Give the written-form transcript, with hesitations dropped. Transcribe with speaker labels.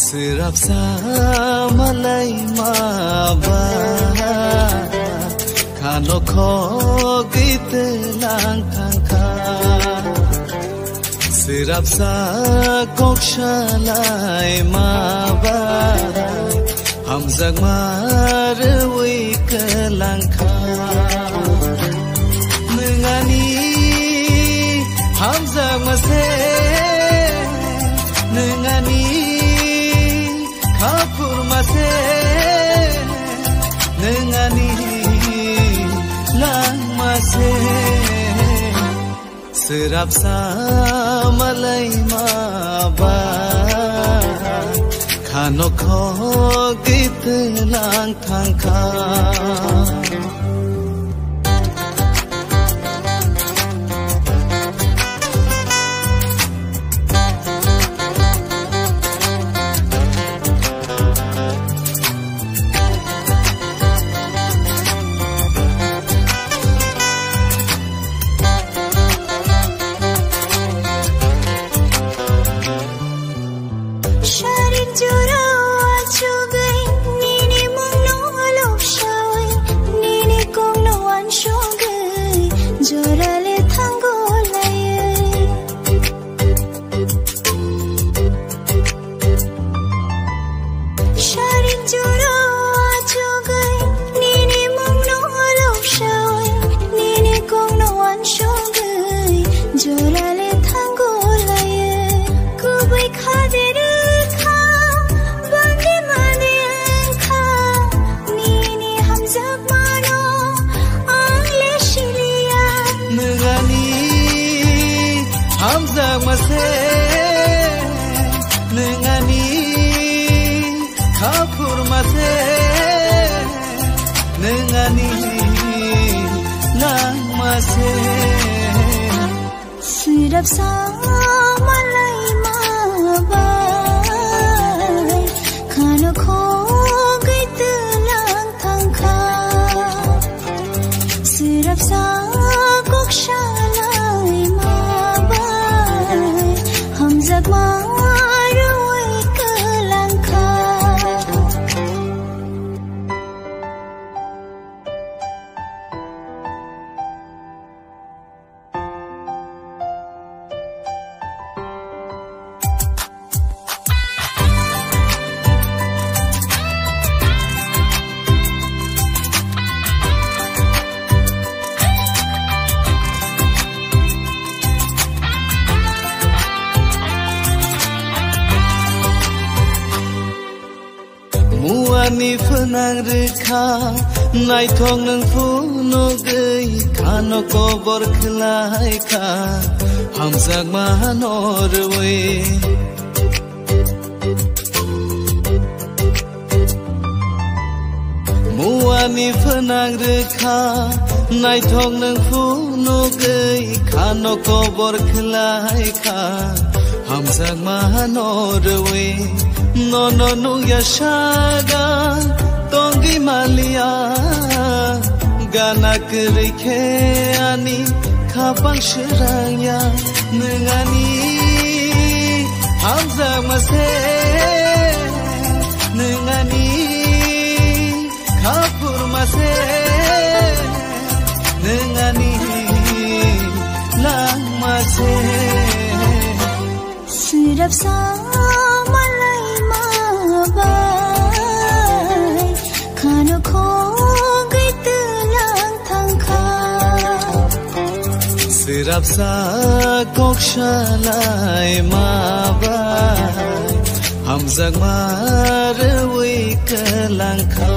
Speaker 1: Serap sama lai maba Kano ko gite lang tangka Serap sa kok shalai maba Hamzak marwi ke langka Mengani Hamzak mase Mengani Kapur mase Nengani lang mase Serap sama lai maba Kano ko gite lang tangka Hamzak mase Nengani Kapur mase Nengani lang mase
Speaker 2: Serap sama lai mabai Kano ko gite lang tangka Serap sa kok shalai Hamzak marwi ke langka
Speaker 1: Muani fenang rekha Nai thong nang phu no gei Kano ko bor khlai kha Hamzak mahanor we Muani fenang rekha Nai thong nang phu no gei Kano ko bor khlai kha Hamzak mahanor we No no no yashaga tongi malia ganak rekhe ani khapang shiraya nengani Hamzak mase nengani kapur mase nengani lang mase
Speaker 2: Serap sama lai mabai Kano ko gite lang tangka
Speaker 1: Serap sa kok shalai mabai Hamzak marwi ke langka